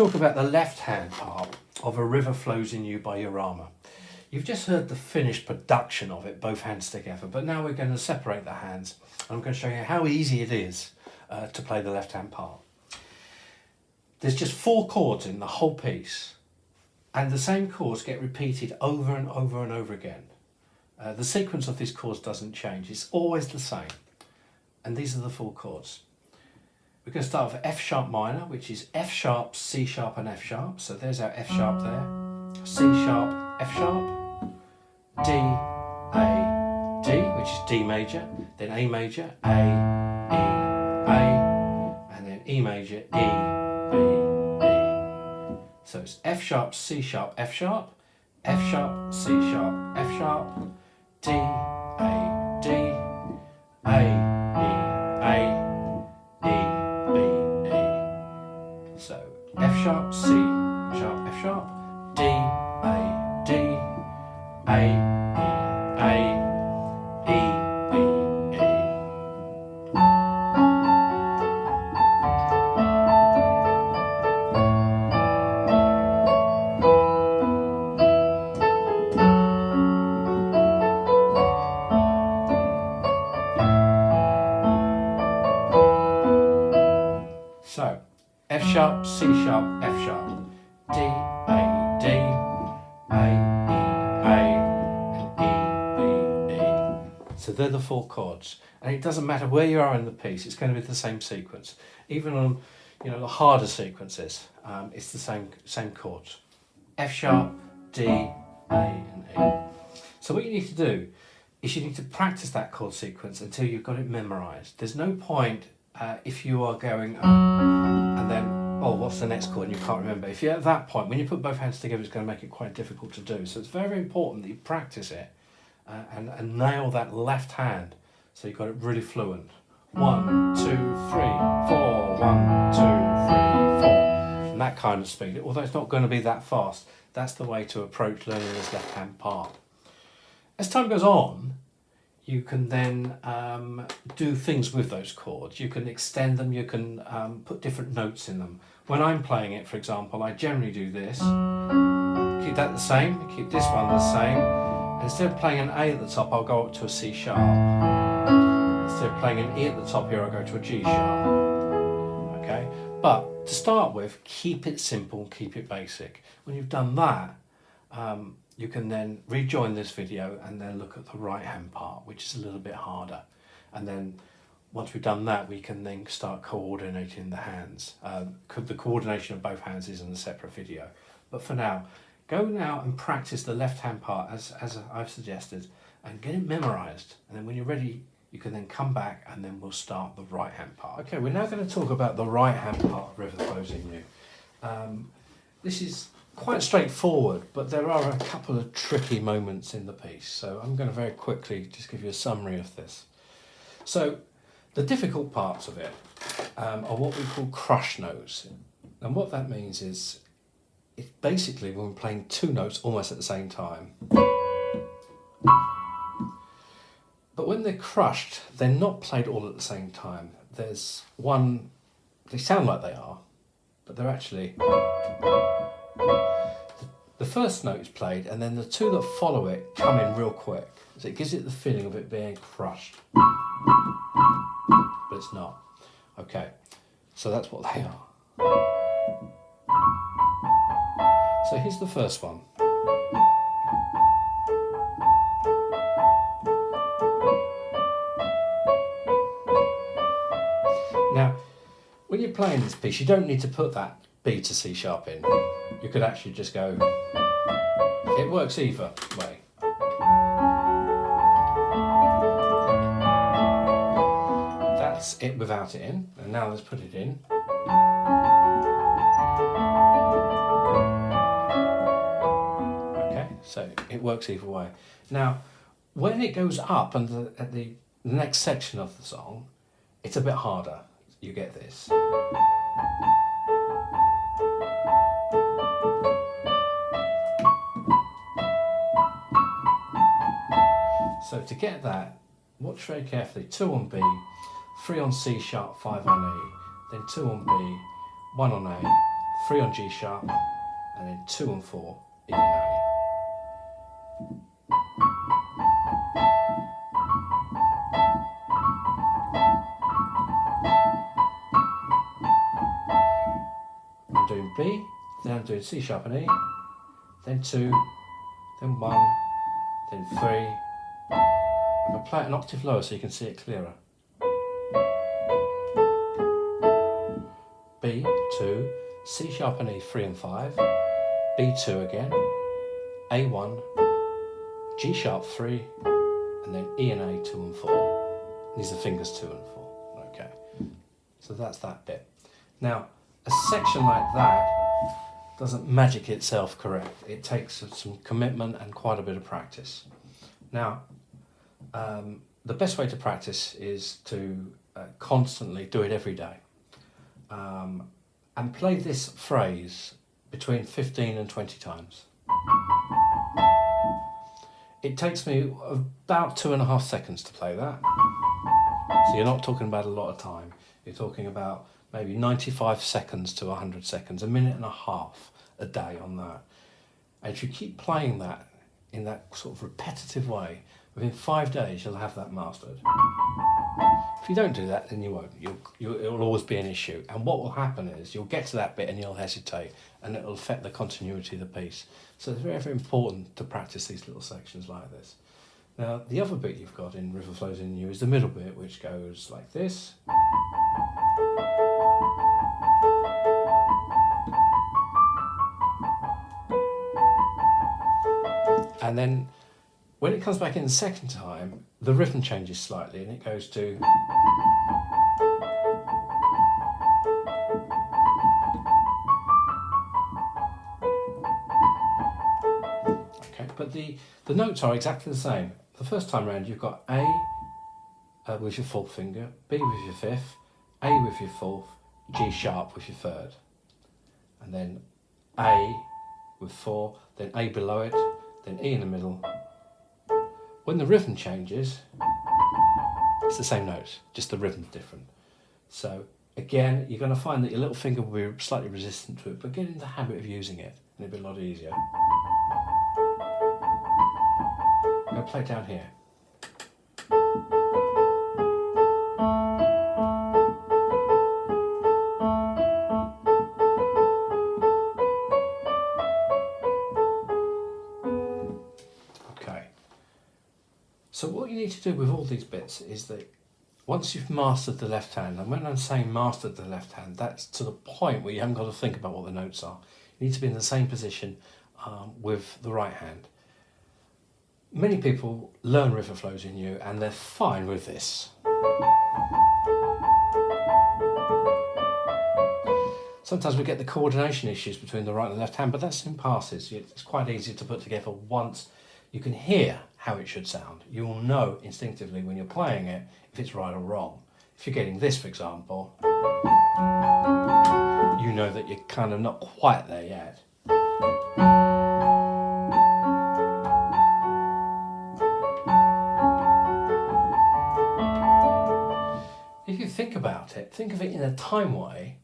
talk about the left-hand part of A River Flows in You by Yorama. You've just heard the finished production of it, both hands together, but now we're going to separate the hands. I'm going to show you how easy it is to play the left-hand part. There's just 4 chords in the whole piece, and the same chords get repeated over and over and over again. The sequence of these chords doesn't change, it's always the same. And these are the 4 chords. We're going to start with F sharp minor, which is F sharp, C sharp and F sharp. So there's our F sharp there. C sharp, F sharp, D, A, D, which is D major, then A major, A, E, A, and then E major, E, B, E. So it's F sharp, C sharp, F sharp, F sharp, C sharp, F sharp, D, A, D, A, E, A, so F sharp, C sharp, F sharp, D, A, D, A, E, B, E. So F sharp, C sharp, F sharp, D, A, D, A, E, and E, B, E. So they're the 4 chords, and it doesn't matter where you are in the piece, it's going to be the same sequence. Even on, the harder sequences, it's the same chords. F sharp, D, A, and E. So what you need to do is you need to practice that chord sequence until you've got it memorized. There's no point if you are going and then, oh, what's the next chord, and you can't remember. If you're at that point, when you put both hands together, it's going to make it quite difficult to do. So it's very important that you practice it and nail that left hand so you've got it really fluent. 1, 2, 3, 4, 1, 2, 3, 4. And that kind of speed. Although it's not going to be that fast, that's the way to approach learning this left-hand part. As time goes on, you can then do things with those chords. You can extend them, you can put different notes in them. When I'm playing it, for example, I generally do this. Keep that the same, keep this one the same. And instead of playing an A at the top, I'll go up to a C sharp. Instead of playing an E at the top here, I'll go to a G sharp. Okay? But to start with, keep it simple, keep it basic. When you've done that, you can then rejoin this video and then look at the right hand part, which is a little bit harder. And then once we've done that, we can then start coordinating the hands. The coordination of both hands is in a separate video. But for now, go now and practice the left hand part as I've suggested and get it memorized. And then when you're ready, you can then come back and then we'll start the right hand part. Okay, we're now going to talk about the right hand part of River Flows in You. This is quite straightforward, but there are a couple of tricky moments in the piece. So I'm going to very quickly just give you a summary of this. So the difficult parts of it are what we call crush notes. And what that means is it's basically when we're playing 2 notes almost at the same time. But when they're crushed, they're not played all at the same time. There's one, they sound like they are, but they're actually... The first note is played and then the 2 that follow it come in real quick. So it gives it the feeling of it being crushed. But it's not. Okay, so that's what they are. So here's the first one. Now, when you're playing this piece, you don't need to put that B to C sharp in. You could actually just go, it works either way. That's it without it in, and now let's put it in. Okay, so it works either way. Now, when it goes up and at the next section of the song, it's a bit harder. You get this. So to get that, watch very carefully. 2 on B, 3 on C sharp, 5 on E, then 2 on B, 1 on A, 3 on G sharp, and then 2 and 4 E and A. I'm doing B, then I'm doing C sharp and E, then 2, then 1, then 3. I'm going to play it an octave lower so you can see it clearer. B, 2, C sharp and E, 3 and 5, B2 again, A1, G sharp 3, and then E and A 2 and 4. These are fingers 2 and 4. Okay, so that's that bit. Now, a section like that doesn't magic itself correct. It takes some commitment and quite a bit of practice. Now, the best way to practice is to constantly do it every day. And play this phrase between 15 and 20 times. It takes me about 2.5 seconds to play that. So you're not talking about a lot of time. You're talking about maybe 95 seconds to 100 seconds, 1.5 minutes a day on that. And if you keep playing that in that sort of repetitive way, within 5 days you'll have that mastered. If you don't do that, then you won't. It'll always be an issue. And what will happen is you'll get to that bit and you'll hesitate, and it'll affect the continuity of the piece. So it's very, very important to practice these little sections like this. Now, the other bit you've got in River Flows in You is the middle bit, which goes like this. And then when it comes back in the second time, the rhythm changes slightly and it goes to... Okay, but the notes are exactly the same. The first time round you've got A with your fourth finger, B with your fifth, A with your fourth, G sharp with your third. And then A with 4, then A below it, then E in the middle. When the rhythm changes, it's the same notes, just the rhythm's different. So again, you're going to find that your little finger will be slightly resistant to it, but get in the habit of using it and it'll be a lot easier. I'm going to play it down here. So what you need to do with all these bits is that once you've mastered the left hand, and when I'm saying mastered the left hand, that's to the point where you haven't got to think about what the notes are. You need to be in the same position with the right hand. Many people learn River Flows in You and they're fine with this. Sometimes we get the coordination issues between the right and the left hand, but that soon passes. It's quite easy to put together once you can hear how it should sound. You will know instinctively when you're playing it if it's right or wrong. If you're getting this, for example, you know that you're kind of not quite there yet. If you think about it, think of it in a time way.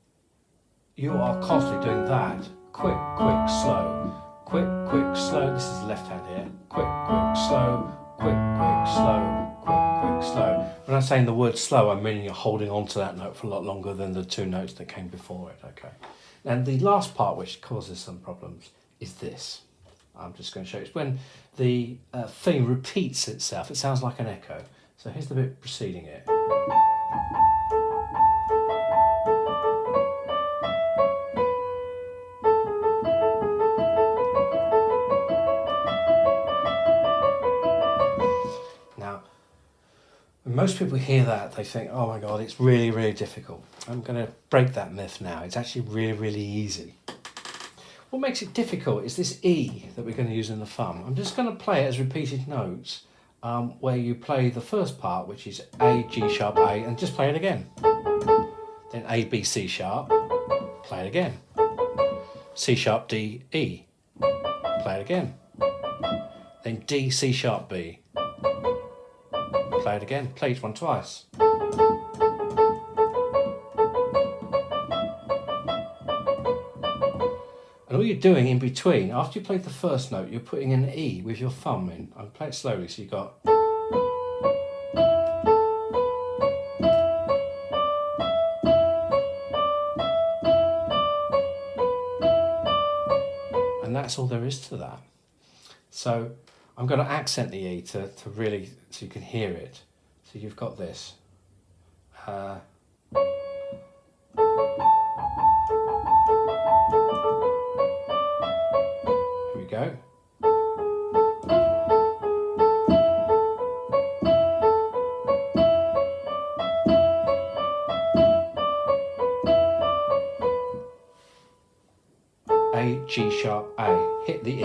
You are constantly doing that. Quick, quick, slow. Quick, quick, slow. This is the left hand here. Quick, quick, slow. Quick, quick, slow. Quick, quick, slow. When I'm saying the word slow, I'm meaning you're holding on to that note for a lot longer than the two notes that came before it. Okay. And the last part, which causes some problems, is this. I'm just going to show you. It's when the theme repeats itself. It sounds like an echo. So here's the bit preceding it. Most people hear that, they think, oh my God, it's really, really difficult. I'm going to break that myth now. It's actually really, really easy. What makes it difficult is this E that we're going to use in the thumb. I'm just going to play it as repeated notes where you play the first part, which is A, G sharp, A, and just play it again. Then A, B, C sharp, play it again. C sharp, D, E, play it again. Then D, C sharp, B. Play it again, play each one twice. And all you're doing in between, after you played the first note, you're putting an E with your thumb in. I'll play it slowly, so you got. And that's all there is to that. So I'm going to accent the E to really, so you can hear it. So you've got this. Here we go. A, G sharp, A. Hit the E.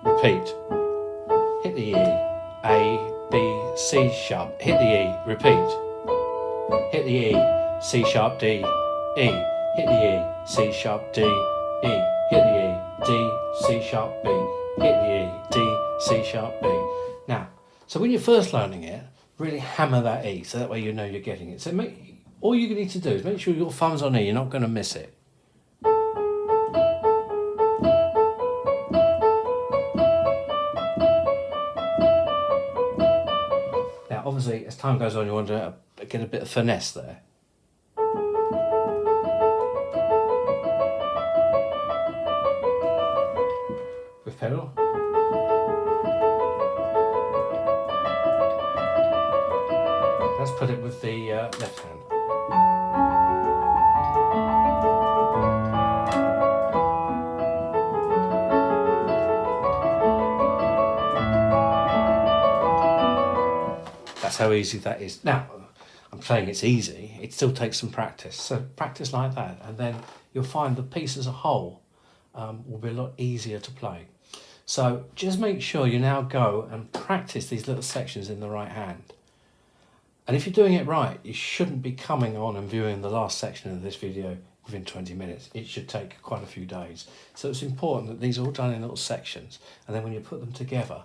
Repeat. Hit the E. A, B, C sharp. Hit the E. Repeat. Hit the E. C sharp, D, E. Hit the E. C sharp, D, E. Hit the E. D, C sharp, B. Hit the E. D, C sharp, B. Now, so when you're first learning it, really hammer that E, so that way you know you're getting it. So all you need to do is make sure your thumb's on E. You're not going to miss it. Obviously, as time goes on, you want to get a bit of finesse there. With pedal. Let's put it with the left hand. That's how easy that is. Now, I'm saying it's easy, it still takes some practice. So practice like that, and then you'll find the piece as a whole will be a lot easier to play. So just make sure you now go and practice these little sections in the right hand. And if you're doing it right, you shouldn't be coming on and viewing the last section of this video within 20 minutes. It should take quite a few days. So it's important that these are all done in little sections, and then when you put them together,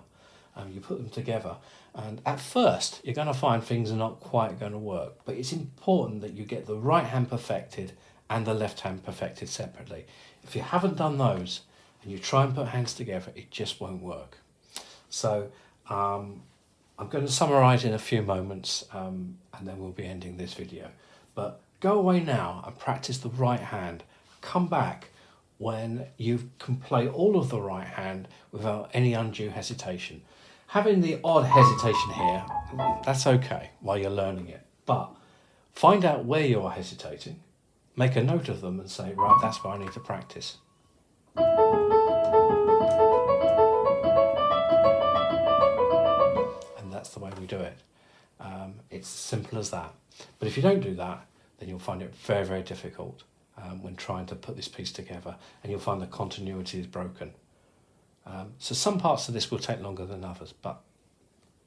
and at first you're going to find things are not quite going to work, but it's important that you get the right hand perfected and the left hand perfected separately. If you haven't done those and you try and put hands together, it just won't work. So I'm going to summarize in a few moments, and then we'll be ending this video. But go away now and practice the right hand. Come back when you can play all of the right hand without any undue hesitation. Having the odd hesitation here, that's okay while you're learning it. But find out where you are hesitating, make a note of them and say, right, that's where I need to practice. And that's the way we do it. It's as simple as that. But if you don't do that, then you'll find it very, very difficult when trying to put this piece together, and you'll find the continuity is broken. So some parts of this will take longer than others, but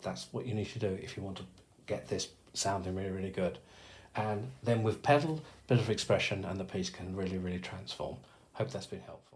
that's what you need to do if you want to get this sounding really, really good. And then with pedal, bit of expression, and the piece can really, really transform. Hope that's been helpful.